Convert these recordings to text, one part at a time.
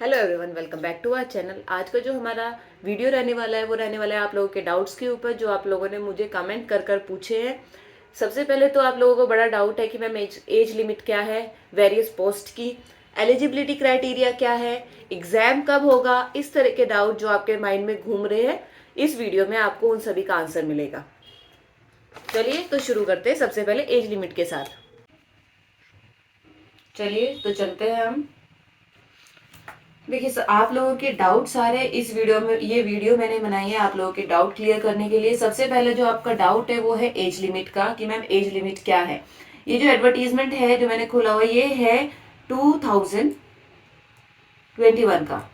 Hello everyone, welcome back to our channel. आज का जो हमारा वीडियो रहने वाला है वो रहने वाला है आप लोगों के डाउट्स के ऊपर, जो आप लोगों ने मुझे कमेंट कर कर पूछे हैं। सबसे पहले तो आप लोगों को बड़ा डाउट है कि मैम एज लिमिट क्या है वेरियस पोस्ट की, एलिजिबिलिटी क्राइटेरिया क्या है, एग्जाम कब होगा। इस तरह के डाउट जो आपके माइंड में घूम रहे हैं, इस वीडियो में आपको उन सभी का आंसर मिलेगा। चलिए तो शुरू करते हैं सबसे पहले एज लिमिट के साथ। चलिए तो चलते हैं हम। देखिए आप लोगों के डाउट सारे इस वीडियो में, ये वीडियो मैंने बनाई है आप लोगों के डाउट क्लियर करने के लिए। सबसे पहले जो आपका डाउट है वो है एज लिमिट का, कि मैम एज लिमिट क्या है। ये जो एडवर्टीजमेंट है जो मैंने खोला हुआ ये है 2021 का।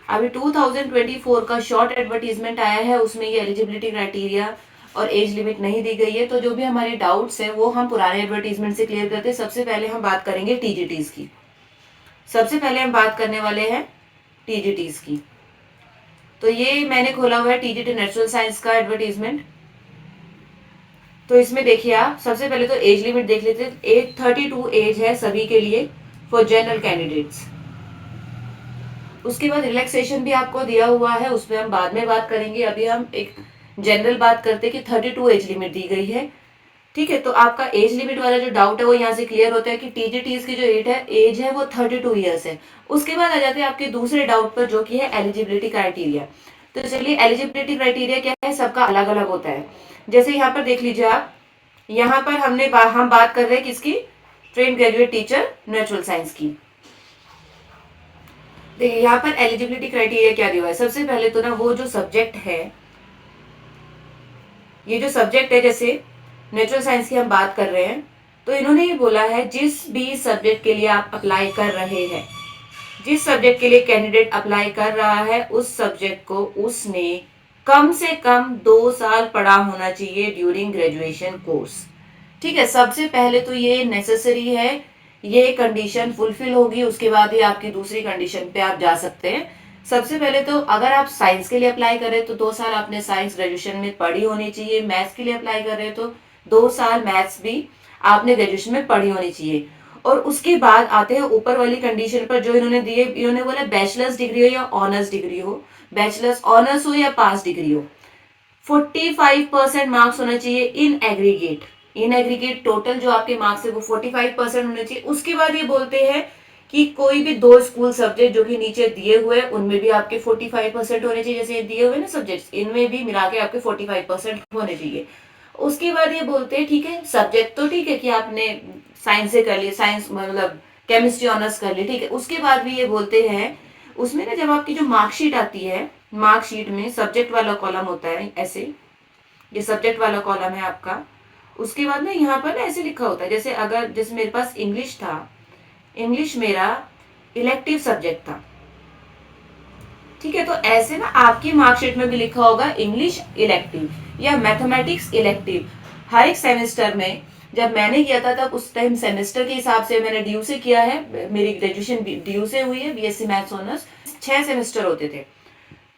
अभी 2024 का शॉर्ट एडवर्टीजमेंट आया है, उसमें ये एलिजिबिलिटी क्राइटेरिया और एज लिमिट नहीं दी गई है। तो जो भी हमारे डाउट्स हैं वो हम पुराने एडवर्टीजमेंट से क्लियर करते हैं। सबसे पहले हम बात करेंगे टीजीटीज की। सबसे पहले हम बात करने वाले हैं टीजीटीज की। तो ये मैंने खोला हुआ है टीजीटी नेचुरल साइंस का एडवर्टीजमेंट। तो इसमें देखिए आप सबसे पहले तो एज लिमिट देख लेते हैं। 32 एज है सभी के लिए फॉर जनरल कैंडिडेट्स। उसके बाद रिलैक्सेशन भी आपको दिया हुआ है, उस पर हम बाद में बात करेंगे। अभी हम एक जनरल बात करते हैं कि 32 एज लिमिट दी गई है। ठीक है, तो आपका एज लिमिट वाला जो डाउट है वो यहाँ से क्लियर होता है कि टीजीटीज की जो एज है वो 32 ईयर्स है। उसके बाद आ जाते हैं आपके दूसरे डाउट पर, जो कि है एलिजिबिलिटी क्राइटेरिया। तो चलिए, एलिजिबिलिटी क्राइटेरिया क्या है, सबका अलग अलग होता है। जैसे यहाँ पर देख लीजिए आप, यहाँ पर हम बात कर रहे हैं किसकी, train graduate teacher natural science की। देखिए यहाँ पर एलिजिबिलिटी क्राइटेरिया क्या दिया हुआ है। सबसे पहले तो ना वो जो सब्जेक्ट है, ये जो सब्जेक्ट है, जैसे नेचुरल साइंस की हम बात कर रहे हैं, तो इन्होंने ये बोला है जिस भी सब्जेक्ट के लिए आप अप्लाई कर रहे हैं, जिस सब्जेक्ट के लिए कैंडिडेट अप्लाई कर रहा है, उस सब्जेक्ट को उसने कम से कम 2 साल पढ़ा होना चाहिए ड्यूरिंग ग्रेजुएशन कोर्स। ठीक है, सबसे पहले तो ये नेसेसरी है, ये कंडीशन फुलफिल होगी, उसके बाद ही आपकी दूसरी कंडीशन पे आप जा सकते हैं। सबसे पहले तो अगर आप साइंस के लिए अप्लाई करें तो 2 साल आपने साइंस ग्रेजुएशन में पढ़ी होनी चाहिए। मैथ्स के लिए अप्लाई कर रहे हैं तो 2 साल मैथ्स भी आपने ग्रेजुएशन में पढ़ी होनी चाहिए। और उसके बाद आते हैं ऊपर वाली कंडीशन पर जो इन्होंने दिए। इन्होंने बोला बैचलर्स डिग्री हो या ऑनर्स डिग्री हो, बैचलर्स ऑनर्स हो या पास डिग्री हो, 45% मार्क्स होना चाहिए in aggregate. In aggregate total जो आपके मार्क्स है वो 45% होने चाहिए। उसके बाद ये बोलते हैं कि कोई भी 2 स्कूल सब्जेक्ट जो कि नीचे दिए हुए हैं उनमें भी आपके 45% होने चाहिए। जैसे दिए हुए ना सब्जेक्ट्स, इनमें भी मिला के आपके 45% होने चाहिए। उसके बाद ये बोलते हैं ठीक है, सब्जेक्ट तो ठीक है कि आपने साइंस से कर लिया, साइंस मतलब केमिस्ट्री ऑनर्स कर ली, ठीक है। उसके बाद भी ये बोलते हैं उसमें ना, जब आपकी जो मार्कशीट आती है, मार्कशीट में सब्जेक्ट वाला कॉलम होता है ऐसे, ये सब्जेक्ट वाला कॉलम है आपका। उसके बाद ना यहाँ पर ना ऐसे लिखा होता है, जैसे मेरे पास इंग्लिश था, इंग्लिश मेरा इलेक्टिव सब्जेक्ट था। ठीक है, तो ऐसे ना आपकी मार्कशीट में भी लिखा होगा इंग्लिश इलेक्टिव या मैथमेटिक्स इलेक्टिव। हर एक सेमेस्टर में, जब मैंने किया था तब उस टाइम सेमेस्टर के हिसाब से मैंने डीयू से किया है, मेरी ग्रेजुएशन डीयू से हुई है, बीएससी मैथ्स ऑनर्स। 6 सेमेस्टर होते थे।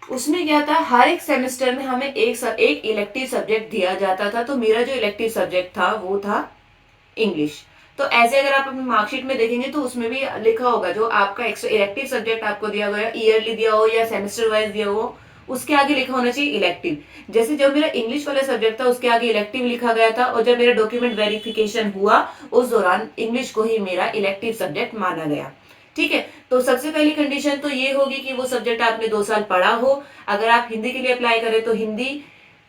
उसमें क्या था, हर एक सेमेस्टर में हमें एक इलेक्टिव सब्जेक्ट दिया जाता था। तो मेरा जो इलेक्टिव सब्जेक्ट था वो था इंग्लिश। तो ऐसे अगर आप अपनी मार्कशीट में देखेंगे तो उसमें भी लिखा होगा जो आपका इलेक्टिव सब्जेक्ट आपको दिया गया, ईयरली दिया हो या सेमेस्टर वाइज दिया हो, उसके आगे लिखा होना चाहिए इलेक्टिव। जैसे जब मेरा इंग्लिश वाला सब्जेक्ट था उसके आगे इलेक्टिव लिखा गया था, और जब मेरा डॉक्यूमेंट वेरिफिकेशन हुआ उस दौरान इंग्लिश को ही मेरा इलेक्टिव सब्जेक्ट माना गया। ठीक है, तो सबसे पहली कंडीशन तो ये होगी कि वो सब्जेक्ट आपने 2 साल पढ़ा हो। अगर आप हिंदी के लिए अप्लाई करें तो हिंदी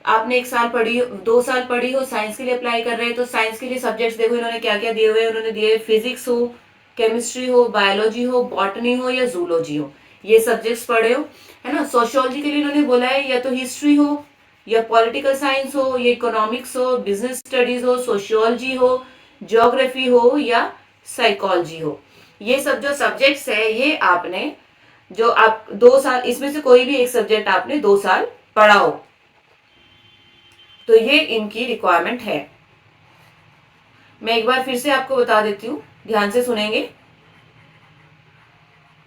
आपने 1 साल पढ़ी, 2 साल पढ़ी हो। साइंस के लिए अप्लाई कर रहे हैं तो साइंस के लिए सब्जेक्ट्स देखो इन्होंने क्या क्या दिए हुए हैं। उन्होंने दिए फिजिक्स हो, केमिस्ट्री हो, बायोलॉजी हो, बॉटनी हो या जूलॉजी हो, ये सब्जेक्ट्स पढ़े हो, है ना। सोशियोलॉजी के लिए इन्होंने बोला है या तो हिस्ट्री हो या पॉलिटिकल साइंस हो या इकोनॉमिक्स हो, बिजनेस स्टडीज हो, सोशियोलॉजी हो, ज्योग्राफी हो या साइकोलॉजी हो। ये सब जो सब्जेक्ट्स है ये आपने, जो आप 2 साल, इसमें से कोई भी एक सब्जेक्ट आपने 2 साल पढ़ा हो, तो ये इनकी रिक्वायरमेंट है। मैं एक बार फिर से आपको बता देती हूँ, ध्यान से सुनेंगे।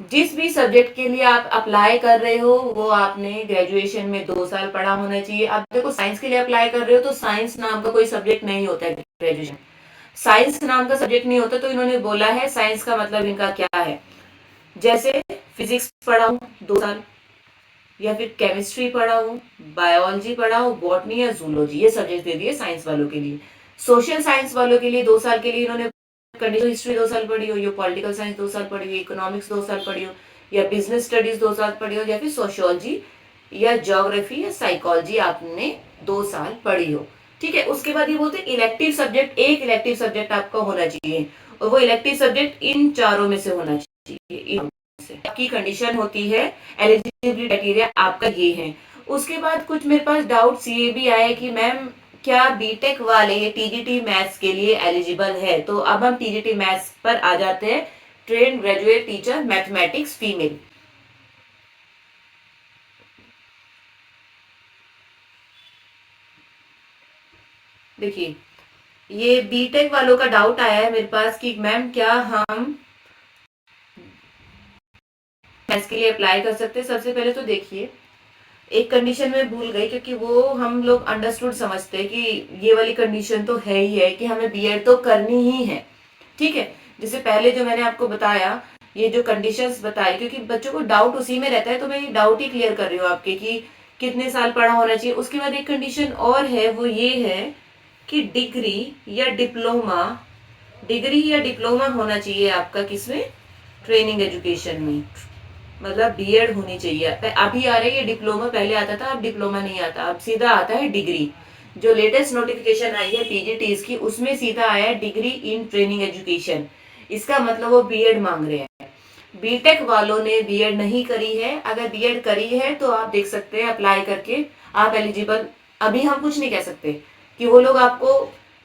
जिस भी सब्जेक्ट के लिए आप अप्लाई कर रहे हो वो आपने ग्रेजुएशन में 2 साल पढ़ा होना चाहिए। अब देखो, साइंस के लिए अप्लाई कर रहे हो तो साइंस नाम का कोई सब्जेक्ट नहीं होता है ग्रेजुएशन, साइंस नाम का सब्जेक्ट नहीं होता। तो इन्होंने बोला है साइंस का मतलब इनका क्या है, जैसे फिजिक्स पढ़ा हूँ 2 साल, या फिर केमिस्ट्री पढ़ा हूँ, बायोलॉजी पढ़ा हूँ, बॉटनी या जूलॉजी, ये सब्जेक्ट दे दिए साइंस वालों के लिए। सोशल साइंस वालों के लिए 2 साल के लिए इन्होंने कंडीशन हिस्ट्री 2 साल पढ़ी हो, या पॉलिटिकल साइंस 2 साल पढ़ी हो, इकोनॉमिक्स 2 साल पढ़ी हो, या बिजनेस स्टडीज 2 साल पढ़ी हो, या फिर सोशियोलॉजी या ज्योग्राफी या साइकोलॉजी आपने 2 साल पढ़ी हो। ठीक है, उसके बाद ये बोलते हैं इलेक्टिव सब्जेक्ट, एक इलेक्टिव सब्जेक्ट आपका होना चाहिए, और वो इलेक्टिव सब्जेक्ट इन चारों में से होना चाहिए। आपकी कंडीशन होती है, एलिजिबिलिटी क्राइटेरिया आपका ये है। उसके बाद कुछ मेरे पास डाउट्स ये भी आए कि मैम क्या बीटेक वाले टीजीटी मैथ्स के लिए एलिजिबल है? तो अब हम टीजीटी मैथ्स पर आ जाते हैं। Train graduate teacher mathematics female. देखिए, ये बीटेक वालों का डाउट आया है मेरे पास कि मैम क्या हम मैथ्स के लिए अप्लाई कर सकते हैं? सबसे पहले तो देखिए, एक कंडीशन में भूल गई, क्योंकि वो हम लोग अंडरस्टूड समझते हैं कि ये वाली कंडीशन तो है ही है कि हमें बीएड तो करनी ही है। ठीक है, जैसे पहले जो मैंने आपको बताया, ये जो कंडीशंस बताई, क्योंकि बच्चों को डाउट उसी में रहता है, तो मैं ये डाउट ही क्लियर कर रही हूँ आपके कि कितने साल पढ़ा होना चाहिए। उसके बाद एक कंडीशन और है, वो ये है कि डिग्री या डिप्लोमा होना चाहिए आपका किसमें? ट्रेनिंग एजुकेशन में, मतलब बीएड होनी चाहिए। अभी आ रही है डिप्लोमा, पहले आता था, अब डिप्लोमा नहीं आता, अब सीधा आता है डिग्री। जो लेटेस्ट नोटिफिकेशन आई है पीजीटीज की, उसमें सीधा आया है डिग्री इन ट्रेनिंग एजुकेशन। इसका मतलब वो बीएड मांग रहे हैं। बीटेक वालों ने बीएड नहीं करी है, अगर बीएड करी है तो आप देख सकते हैं अप्लाई करके, आप एलिजिबल। अभी हम कुछ नहीं कह सकते कि वो लोग आपको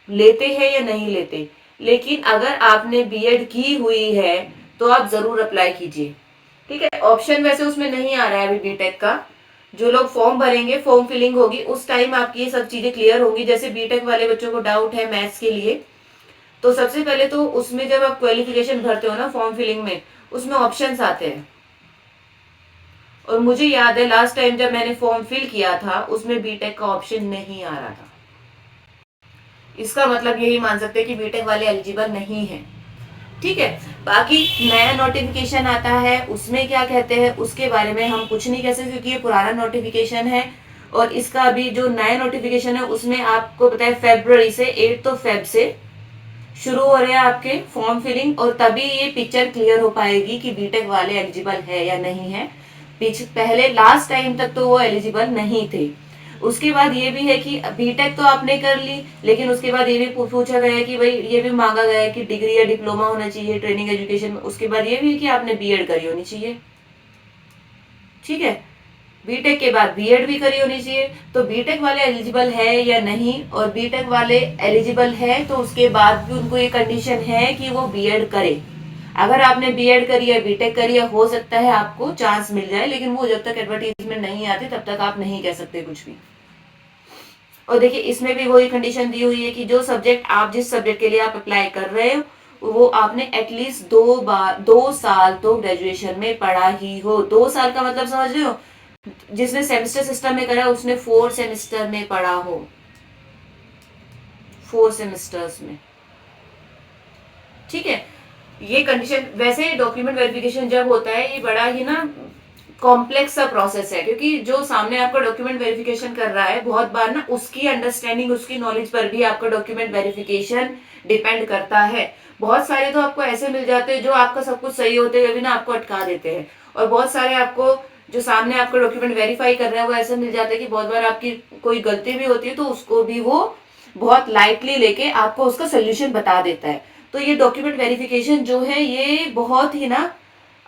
लेते हैं या नहीं लेते, लेकिन अगर आपने बीएड की हुई है तो आप जरूर अप्लाई कीजिए। ठीक है, ऑप्शन वैसे उसमें नहीं आ रहा है अभी बीटेक का। जो लोग फॉर्म भरेंगे, फॉर्म फिलिंग होगी, उस टाइम आपकी ये सब चीजें क्लियर होंगी। जैसे बीटेक वाले बच्चों को डाउट है मैथ्स के लिए, तो सबसे पहले तो उसमें जब आप क्वालिफिकेशन भरते हो ना फॉर्म फिलिंग में, उसमें ऑप्शंस आते हैं। और मुझे याद है लास्ट टाइम जब मैंने फॉर्म फिल किया था, उसमें बीटेक का ऑप्शन नहीं आ रहा था। इसका मतलब यही मान सकते हैं कि बीटेक वाले एलिजिबल नहीं है। ठीक है, बाकी नया नोटिफिकेशन आता है, उसमें क्या कहते हैं उसके बारे में हम कुछ नहीं कह सकते, क्योंकि ये पुराना नोटिफिकेशन है। और इसका अभी जो नया नोटिफिकेशन है उसमें आपको पता है फेब्रुवरी से 8 से शुरू हो रहे हैं आपके फॉर्म फिलिंग, और तभी ये पिक्चर क्लियर हो पाएगी कि बीटेक वाले एलिजिबल है या नहीं है। पहले लास्ट टाइम तक तो वो एलिजिबल नहीं थे। उसके बाद ये भी है कि बीटेक तो आपने कर ली, लेकिन उसके बाद ये भी पूछा गया है कि भाई, ये भी मांगा गया है कि डिग्री या डिप्लोमा होना चाहिए ट्रेनिंग एजुकेशन में। उसके बाद ये भी है कि आपने बीएड करी होनी चाहिए। ठीक है, बीटेक के बाद बीएड भी करी होनी चाहिए। तो बीटेक वाले एलिजिबल है या नहीं, और बीटेक वाले एलिजिबल है तो उसके बाद भी उनको ये कंडीशन है कि वो बीएड करे। अगर आपने बीएड करी है, बीटेक करी है, हो सकता है आपको चांस मिल जाए, लेकिन वो जब तक एडवर्टीजमेंट नहीं आती तब तक आप नहीं कह सकते कुछ भी। और देखिए, इसमें भी वही कंडीशन दी हुई है कि जो सब्जेक्ट आप जिस सब्जेक्ट के लिए आप अप्लाई कर रहे हो, वो आपने एटलीस्ट 2 साल तो ग्रेजुएशन में पढ़ा ही हो। 2 साल का मतलब समझ रहे हो? जिसने सेमेस्टर सिस्टम में करा उसने 4 सेमेस्टर में पढ़ा हो, 4 सेमेस्टर्स में। ठीक है, ये कंडीशन। वैसे डॉक्यूमेंट वेरिफिकेशन जब होता है, ये बड़ा ही ना कॉम्प्लेक्स सा प्रोसेस है, क्योंकि जो सामने आपका डॉक्यूमेंट वेरिफिकेशन कर रहा है, बहुत बार ना उसकी अंडरस्टैंडिंग, उसकी नॉलेज पर भी आपका डॉक्यूमेंट वेरिफिकेशन डिपेंड करता है। बहुत सारे तो आपको ऐसे मिल जाते हैं जो आपका सब कुछ सही होते हुए भी ना आपको अटका देते हैं, और बहुत सारे आपको जो सामने आपका डॉक्यूमेंट वेरीफाई कर रहे हैं वो ऐसे मिल जाता है कि बहुत बार आपकी कोई गलती भी होती है तो उसको भी वो बहुत लाइटली लेके आपको उसका सोल्यूशन बता देता है। तो ये डॉक्यूमेंट वेरिफिकेशन जो है, ये बहुत ही ना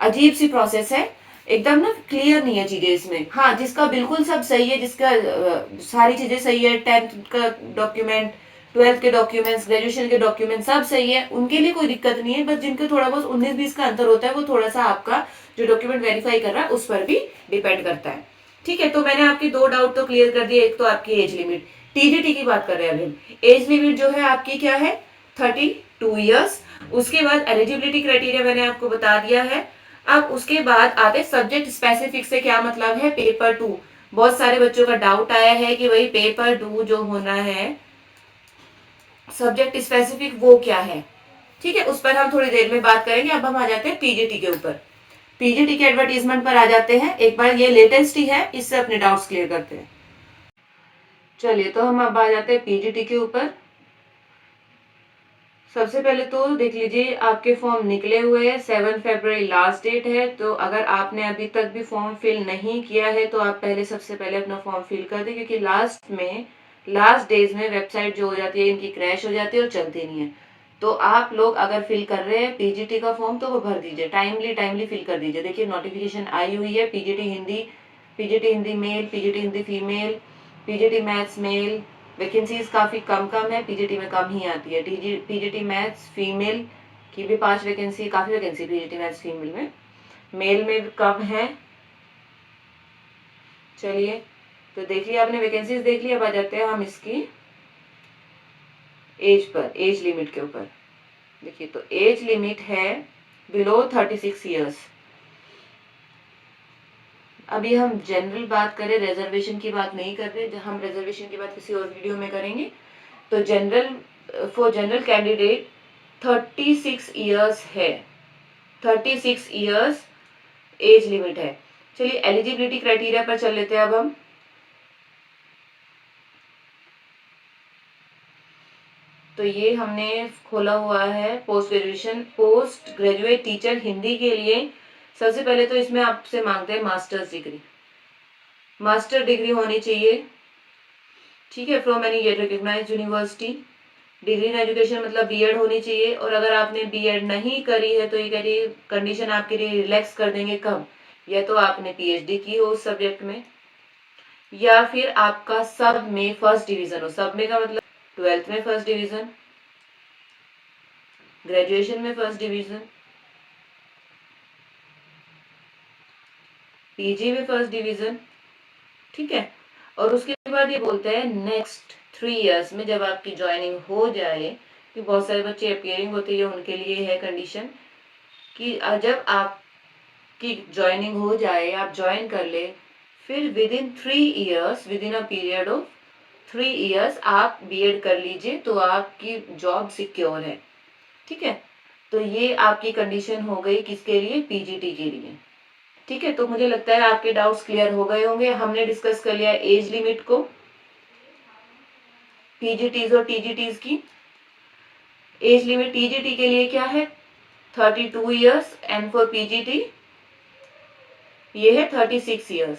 अजीब सी प्रोसेस है, एकदम ना क्लियर नहीं है चीजें इसमें। हाँ, जिसका बिल्कुल सब सही है, जिसका सारी चीजें सही है, 10th का डॉक्यूमेंट, 12th के डॉक्यूमेंट्स, ग्रेजुएशन के डॉक्यूमेंट सब सही है, उनके लिए कोई दिक्कत नहीं है। बस जिनके थोड़ा बहुत 19-20 का अंतर होता है, वो थोड़ा सा आपका जो डॉक्यूमेंट वेरीफाई कर रहा है उस पर भी डिपेंड करता है। ठीक है, तो मैंने आपकी 2 डाउट तो क्लियर कर दिए। एक तो आपकी एज लिमिट, टीजीटी की बात कर रहे हैं अभी हम। एज लिमिट जो है आपकी क्या है? 32 ईयर्स। उसके बाद एलिजिबिलिटी क्राइटेरिया मैंने आपको बता दिया है। अब उसके बाद आते सब्जेक्ट स्पेसिफिक से क्या मतलब है? पेपर 2। बहुत सारे बच्चों का डाउट आया है कि भाई पेपर 2 जो होना है सब्जेक्ट स्पेसिफिक, वो क्या है? ठीक है, उस पर हम थोड़ी देर में बात करेंगे। अब हम आ जाते हैं पीजीटी के ऊपर। पीजीटी के एडवर्टीजमेंट पर आ जाते हैं। एक बार ये लेटेस्ट ही है, इससे अपने डाउट्स क्लियर करते हैं। चलिए तो हम अब आ जाते हैं पीजीटी के ऊपर। सबसे पहले तो देख लीजिए आपके फॉर्म निकले हुए हैं, 7 फरवरी लास्ट डेट है। तो अगर आपने अभी तक भी फॉर्म फिल नहीं किया है तो आप पहले सबसे पहले अपना फॉर्म फिल कर दें, क्योंकि लास्ट डेज में वेबसाइट जो हो जाती है इनकी क्रैश हो जाती है और चलती नहीं है। तो आप लोग अगर फिल कर रहे हैं पीजीटी का फॉर्म तो वो भर दीजिए, टाइमली फिल कर दीजिए। देखिए नोटिफिकेशन आई हुई है, PGT Hindi male, PGT Hindi female, PGT maths male. Vacancies काफी कम है, पीजीटी में कम ही आती है। पीजीटी मैथ्स फीमेल की भी 5 वैकेंसी, काफी वैकेंसी पीजीटी मैथ्स फीमेल में, मेल में भी कम है। चलिए तो देख लिया आपने, वैकेंसीज देख लिया। अब आ जाते हैं हम इसकी एज लिमिट के ऊपर। देखिए तो एज लिमिट है बिलो 36 ईयर्स। अभी हम जनरल बात करें, रिजर्वेशन की बात नहीं कर रहे, हम रिजर्वेशन की बात किसी और वीडियो में करेंगे। तो फॉर जनरल कैंडिडेट 36 ईयर्स है, 36 ईयर्स एज लिमिट है। चलिए एलिजिबिलिटी क्राइटेरिया पर चल लेते हैं अब हम। तो ये हमने खोला हुआ है पोस्ट ग्रेजुएट टीचर हिंदी के लिए। सबसे पहले तो इसमें आपसे मांगते हैं मास्टर डिग्री होनी चाहिए, ठीक है, from any recognized university. Degree in education मतलब बीएड होनी चाहिए। और अगर आपने बीएड नहीं करी है तो ये कह रही कंडीशन आपके लिए रिलैक्स कर देंगे। कब? या तो आपने पीएचडी की हो उस सब्जेक्ट में, या फिर आपका सब में फर्स्ट डिवीजन हो। सब में का मतलब 12th में फर्स्ट डिवीजन, ग्रेजुएशन में फर्स्ट डिवीजन, पीजी में फर्स्ट डिवीजन, ठीक है। और उसके बाद ये बोलते हैं नेक्स्ट 3 इयर्स में जब आपकी ज्वाइनिंग हो जाए, कि बहुत सारे बच्चे अपियरिंग होते हैं, उनके लिए है कंडीशन कि जब आपकी ज्वाइनिंग हो जाए, आप ज्वाइन कर ले, फिर with in a period of 3 years आप बीएड कर लीजिए तो आपकी जॉब सिक्योर है, ठीक है। तो ये आपकी कंडीशन हो गई किसके लिए? पीजीटी के लिए, ठीक है। तो मुझे लगता है आपके डाउट्स क्लियर हो गए होंगे। हमने डिस्कस कर लिया एज लिमिट को, पीजीटीज और टीजीटीज की। एज लिमिट टीजीटी के लिए क्या है? 32 इयर्स, एंड फॉर पीजीटी ये है 36 इयर्स,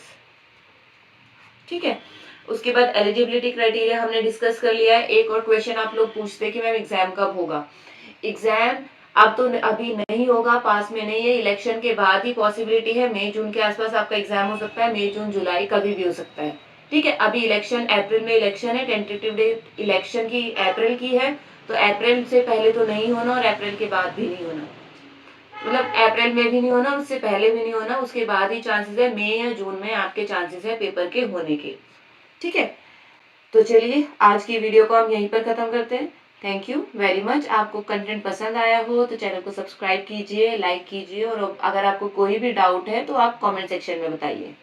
ठीक है। उसके बाद एलिजिबिलिटी क्राइटेरिया हमने डिस्कस कर लिया है। एक और क्वेश्चन आप लोग पूछते हैं कि मैम एग्जाम कब होगा? एग्जाम अब तो अभी नहीं होगा, पास में नहीं है, इलेक्शन के बाद ही पॉसिबिलिटी है। मई जून के आसपास आपका एग्जाम हो सकता है, मई जून जुलाई कभी भी हो सकता है, ठीक है। अभी इलेक्शन अप्रैल में इलेक्शन है, टेंटेटिव डेट इलेक्शन की अप्रैल की है। तो अप्रैल से पहले तो नहीं होना और अप्रैल के बाद भी नहीं होना, मतलब अप्रैल में भी नहीं होना, उससे पहले भी नहीं होना, उसके बाद ही चांसेस है मई या जून में आपके चांसेस है पेपर के होने के, ठीक है। तो चलिए आज की वीडियो को हम यहीं पर खत्म करते हैं। Thank you very much. आपको कंटेंट पसंद आया हो तो चैनल को सब्सक्राइब कीजिए, लाइक कीजिए, और अगर आपको कोई भी डाउट है तो आप कमेंट सेक्शन में बताइए।